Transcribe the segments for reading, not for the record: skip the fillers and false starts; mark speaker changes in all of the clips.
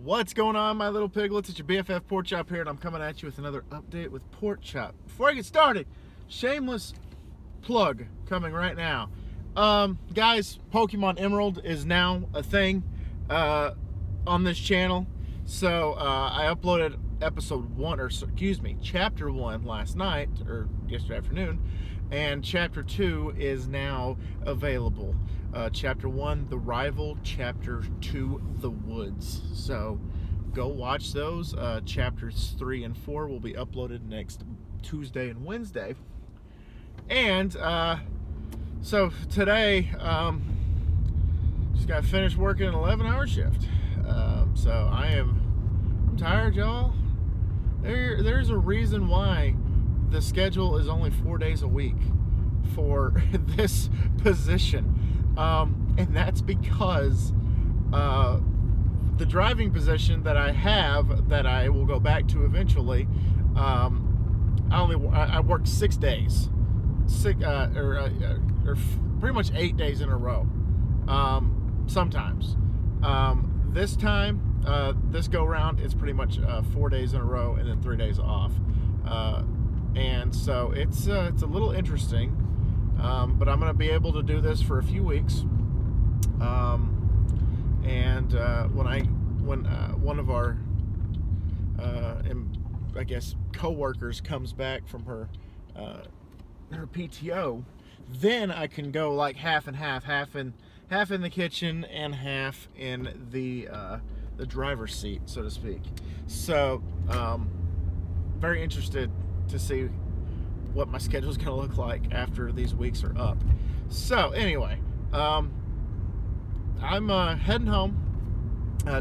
Speaker 1: What's going on, my little piglets? It's your BFF Pork Chop here, and I'm coming at you with another update with Pork Chop. Before I get started, shameless plug coming right now. Guys, Pokemon Emerald is now a thing on this channel. So I uploaded chapter 1 last night, or yesterday afternoon, and chapter 2 is now available. Chapter 1, The Rival, chapter 2, The Woods. So go watch those. Chapters 3 and 4 will be uploaded next Tuesday and Wednesday. And so today, just got finished working an 11-hour shift. So I'm tired, y'all. There's a reason why the schedule is only 4 days a week for this position. And that's because the driving position that I have, that I will go back to eventually, I work 6 days, or pretty much 8 days in a row, sometimes. This time, this go round, it's pretty much 4 days in a row and then 3 days off, and so it's a little interesting, but I'm going to be able to do this for a few weeks. When one of our I guess co-workers comes back from her PTO, then I can go like half and half in the kitchen and half in the driver's seat, so to speak. So very interested to see what my schedule is going to look like after these weeks are up. So anyway, I'm heading home.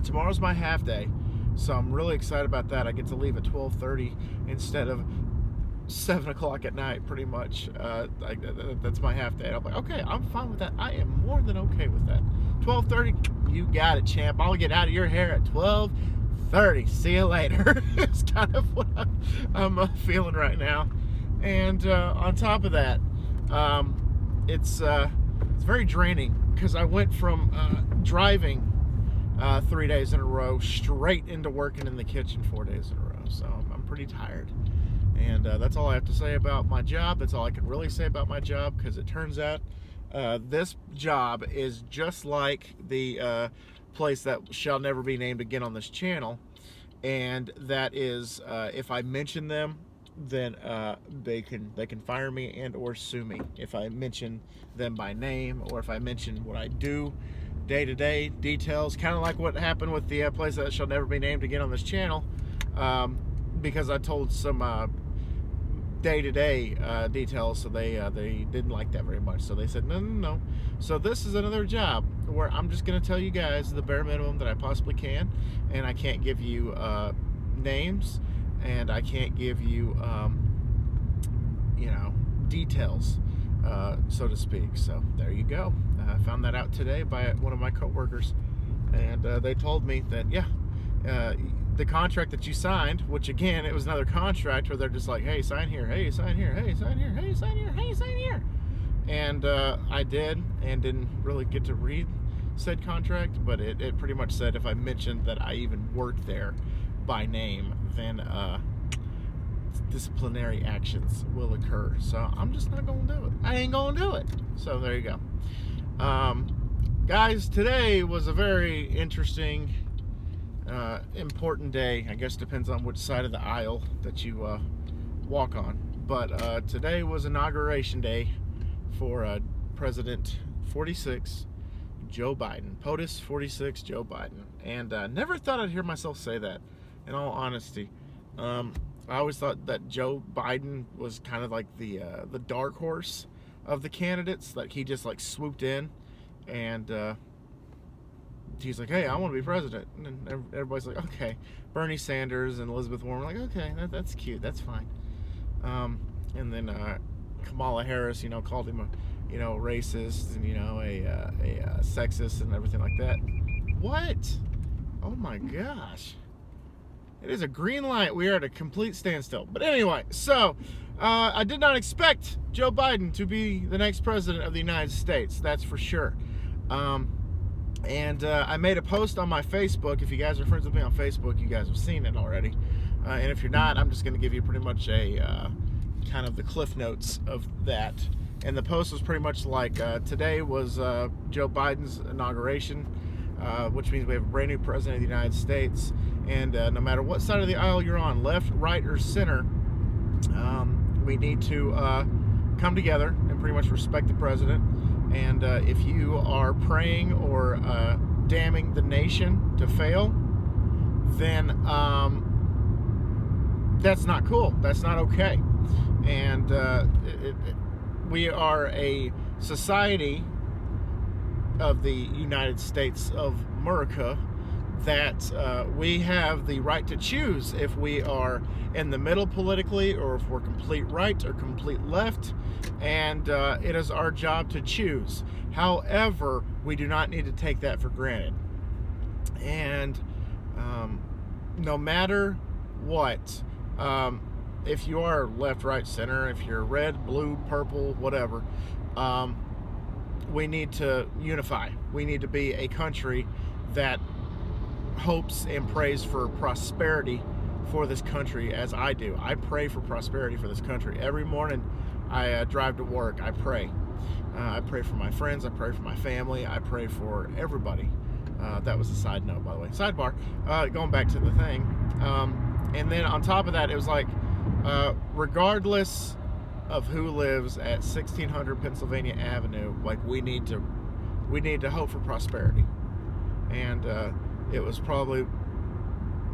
Speaker 1: Tomorrow's my half day, so I'm really excited about that. I get to leave at 12:30 instead of 7 o'clock at night, pretty much. That's my half day. I'm like, okay, I'm fine with that. I am more than okay with that. 12:30, you got it, champ. I'll get out of your hair at 12:30. See you later. It's kind of what I'm feeling right now. And on top of that, it's very draining, because I went from driving 3 days in a row straight into working in the kitchen 4 days in a row. So I'm pretty tired. And that's all I have to say about my job. That's all I can really say about my job, because it turns out this job is just like the place that shall never be named again on this channel. And that is, if I mention them, then they can fire me and or sue me if I mention them by name, or if I mention what I do day-to-day details, kind of like what happened with the place that shall never be named again on this channel, because I told some day-to-day details, so they didn't like that very much. So they said no. So this is another job where I'm just going to tell you guys the bare minimum that I possibly can, and I can't give you names, and I can't give you details, so to speak. So there you go. I found that out today by one of my co-workers, and they told me that the contract that you signed, which again, it was another contract where they're just like, hey, sign here, hey, sign here, hey, sign here, hey, sign here, hey, sign here. And I did, and didn't really get to read said contract, but it pretty much said if I mentioned that I even worked there by name, then disciplinary actions will occur. So I'm just not going to do it. I ain't going to do it. So there you go. Guys, today was a very interesting, important day. I guess depends on which side of the aisle that you walk on. But today was inauguration day for President 46, Joe Biden. POTUS 46, Joe Biden. And never thought I'd hear myself say that, in all honesty. I always thought that Joe Biden was kind of like the dark horse of the candidates, like he just like swooped in and he's like, hey, I want to be president. And everybody's like, okay. Bernie Sanders and Elizabeth Warren were like, okay, that's cute, that's fine. And then Kamala Harris, called him a racist and a sexist and everything like that. What? Oh my gosh. It is a green light. We are at a complete standstill. But anyway, so I did not expect Joe Biden to be the next president of the United States. That's for sure. And I made a post on my Facebook. If you guys are friends with me on Facebook, you guys have seen it already. And if you're not, I'm just going to give you pretty much a kind of the cliff notes of that. And the post was pretty much like, today was Joe Biden's inauguration, which means we have a brand new president of the United States. And no matter what side of the aisle you're on, left, right, or center, we need to come together and pretty much respect the president. And if you are praying or damning the nation to fail, then that's not cool. That's not okay. And we are a society of the United States of America that we have the right to choose if we are in the middle politically or if we're complete right or complete left, and it is our job to choose. However, we do not need to take that for granted. And no matter what, if you are left, right, center, if you're red, blue, purple, whatever, we need to unify. We need to be a country that hopes and prays for prosperity for this country, as I do. I pray for prosperity for this country. Every morning I drive to work, I pray. I pray for my friends, I pray for my family, I pray for everybody. That was a side note, by the way. Sidebar, going back to the thing. And then on top of that, it was like, regardless of who lives at 1600 Pennsylvania Avenue, like we need to hope for prosperity. And it was probably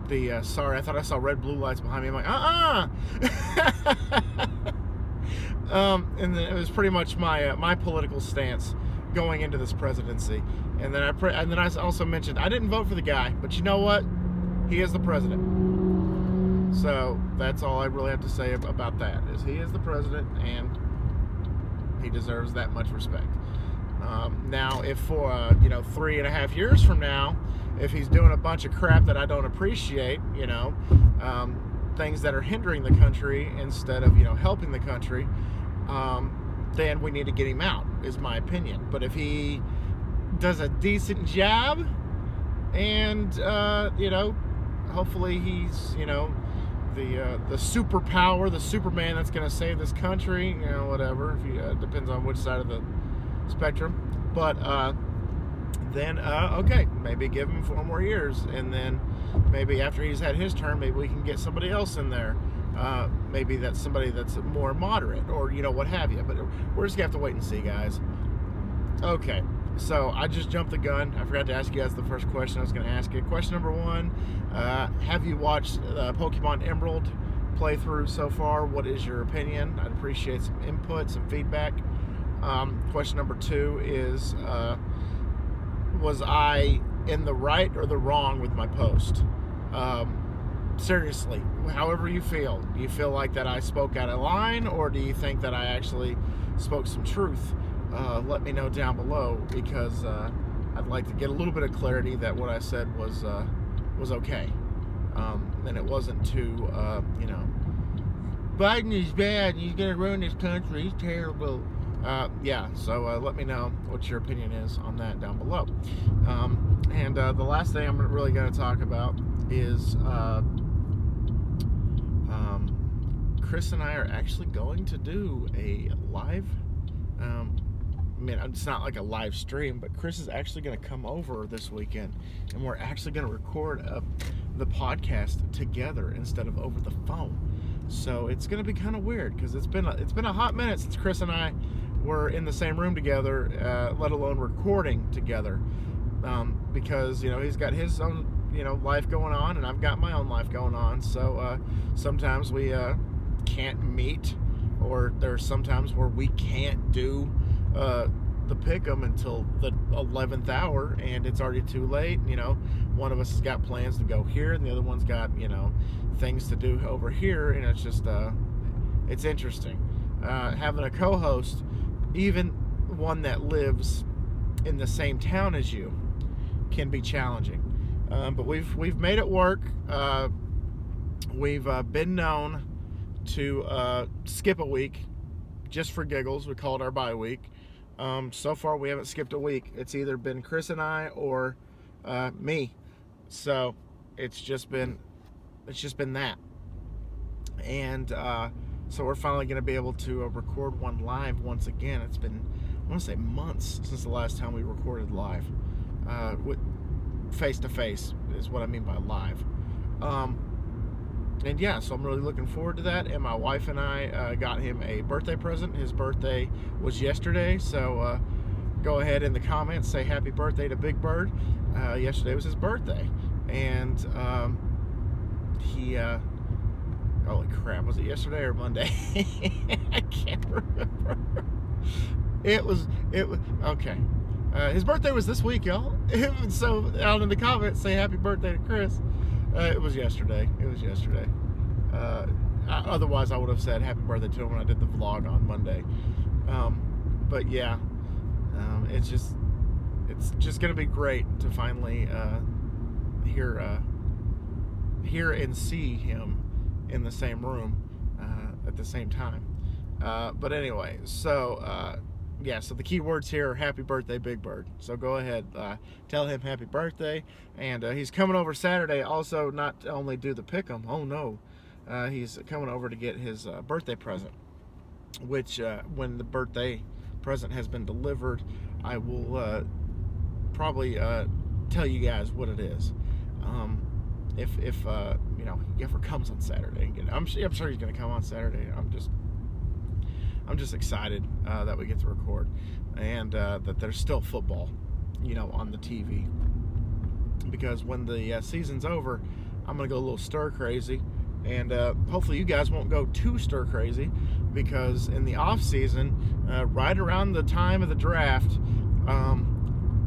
Speaker 1: the sorry, I thought I saw red blue lights behind me. I'm like, and then it was pretty much my political stance going into this presidency. And then I also mentioned I didn't vote for the guy, but you know what? He is the president. So that's all I really have to say about that. Is he is the president, and he deserves that much respect. Now, if for 3.5 years from now, if he's doing a bunch of crap that I don't appreciate, things that are hindering the country instead of helping the country, then we need to get him out, is my opinion. But if he does a decent job, and hopefully he's the superpower, the Superman that's going to save this country, whatever. If depends on which side of the spectrum. But then okay, maybe give him 4 more years, and then maybe after he's had his term, maybe we can get somebody else in there. Maybe that's somebody that's more moderate, or what have you. But we're just gonna have to wait and see, guys. Okay, so I just jumped the gun. I forgot to ask you guys the first question I was going to ask you. Question number 1, have you watched Pokemon Emerald playthrough so far? What is your opinion? I'd appreciate some input, some feedback. Question number 2 is, was I in the right or the wrong with my post? Seriously, however you feel. Do you feel like that I spoke out of line, or do you think that I actually spoke some truth? Let me know down below, because I'd like to get a little bit of clarity that what I said was okay, and it wasn't too Biden is bad, he's gonna ruin this country, he's terrible. So let me know what your opinion is on that down below. And the last thing I'm really going to talk about is Chris and I are actually going to do a live, it's not like a live stream, but Chris is actually going to come over this weekend, and we're actually going to record the podcast together instead of over the phone. So it's going to be kind of weird, because it's been a hot minute since Chris and I were in the same room together, let alone recording together, because he's got his own life going on, and I've got my own life going on. So sometimes we can't meet, or there's sometimes where we can't do the pick'em until the 11th hour, and it's already too late. One of us has got plans to go here, and the other one's got things to do over here, and it's just it's interesting having a co-host, even one that lives in the same town as you, can be challenging. But we've made it work. We've been known to skip a week just for giggles. We call it our bye week. So far, we haven't skipped a week. It's either been Chris and I or me. So it's just been that. And so we're finally going to be able to record one live once again. It's been, I want to say, months since the last time we recorded live. With face to face is what I mean by live. And yeah, so I'm really looking forward to that. And my wife and I got him a birthday present. His birthday was yesterday, so go ahead in the comments, say happy birthday to Big Bird. Yesterday was his birthday, and he holy crap, was it yesterday or Monday? I can't remember. It was okay. His birthday was this week, y'all. So out in the comments, say happy birthday to Chris. It was yesterday. Otherwise, I would have said happy birthday to him when I did the vlog on Monday. But yeah, it's just gonna be great to finally hear and see him in the same room at the same time. But anyway, so yeah, so the key words here are happy birthday, Big Bird. So go ahead, tell him happy birthday. And he's coming over Saturday also, not to only do the pick'em. Oh no, he's coming over to get his birthday present, which when the birthday present has been delivered, I will probably tell you guys what it is. If you know, he ever comes on Saturday. I'm sure he's going to come on Saturday. I'm just excited that we get to record, and that there's still football, you know, on the TV. Because when the season's over, I'm gonna go a little stir crazy, and hopefully you guys won't go too stir crazy, because in the off season, right around the time of the draft,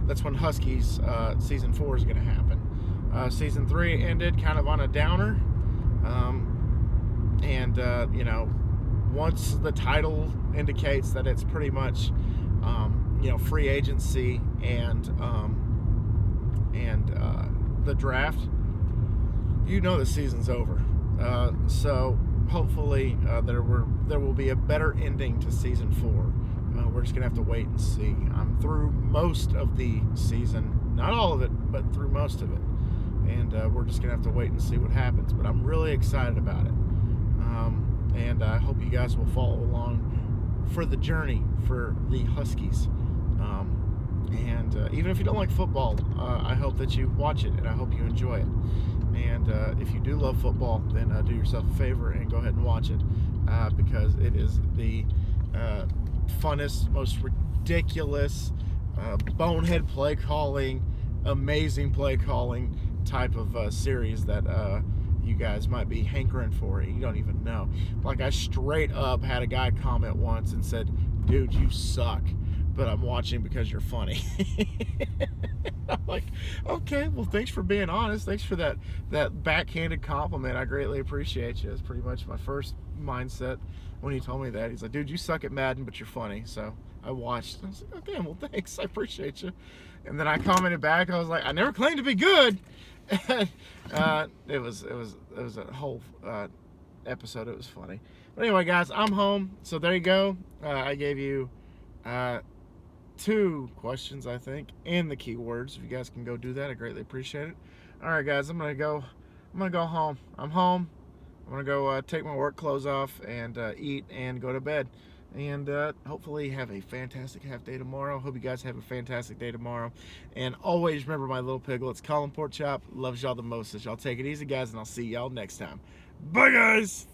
Speaker 1: that's when Huskies season 4 is gonna happen. Season 3 ended kind of on a downer, and you know, once the title indicates that it's pretty much, you know, free agency and the draft, you know, the season's over. So hopefully there will be a better ending to season 4. We're just gonna have to wait and see. I'm through most of the season, not all of it, but through most of it, and we're just gonna have to wait and see what happens. But I'm really excited about it. And I hope you guys will follow along for the journey for the Huskies. And even if you don't like football, I hope that you watch it, and I hope you enjoy it. And if you do love football, then do yourself a favor and go ahead and watch it, because it is the funnest, most ridiculous, bonehead play calling, amazing play calling type of series that you guys might be hankering for it. You don't even know. Like, I straight up had a guy comment once and said, "Dude, you suck, but I'm watching because you're funny." I'm like, okay, well, thanks for being honest. Thanks for that backhanded compliment. I greatly appreciate you. It's pretty much my first mindset when he told me that. He's like, "Dude, you suck at Madden, but you're funny." So I watched. I was like, okay, well, thanks. I appreciate you. And then I commented back. I was like, "I never claimed to be good." And, it was a whole episode. It was funny. But anyway, guys, I'm home. So there you go. I gave you 2 questions, I think, and the keywords. If you guys can go do that, I greatly appreciate it. All right, guys, I'm gonna go home. I'm home. I'm gonna go take my work clothes off and eat and go to bed. And hopefully have a fantastic half day tomorrow. Hope you guys have a fantastic day tomorrow. And always remember, my little piglets, Colin Porkchop loves y'all the most. So y'all take it easy, guys, and I'll see y'all next time. Bye, guys.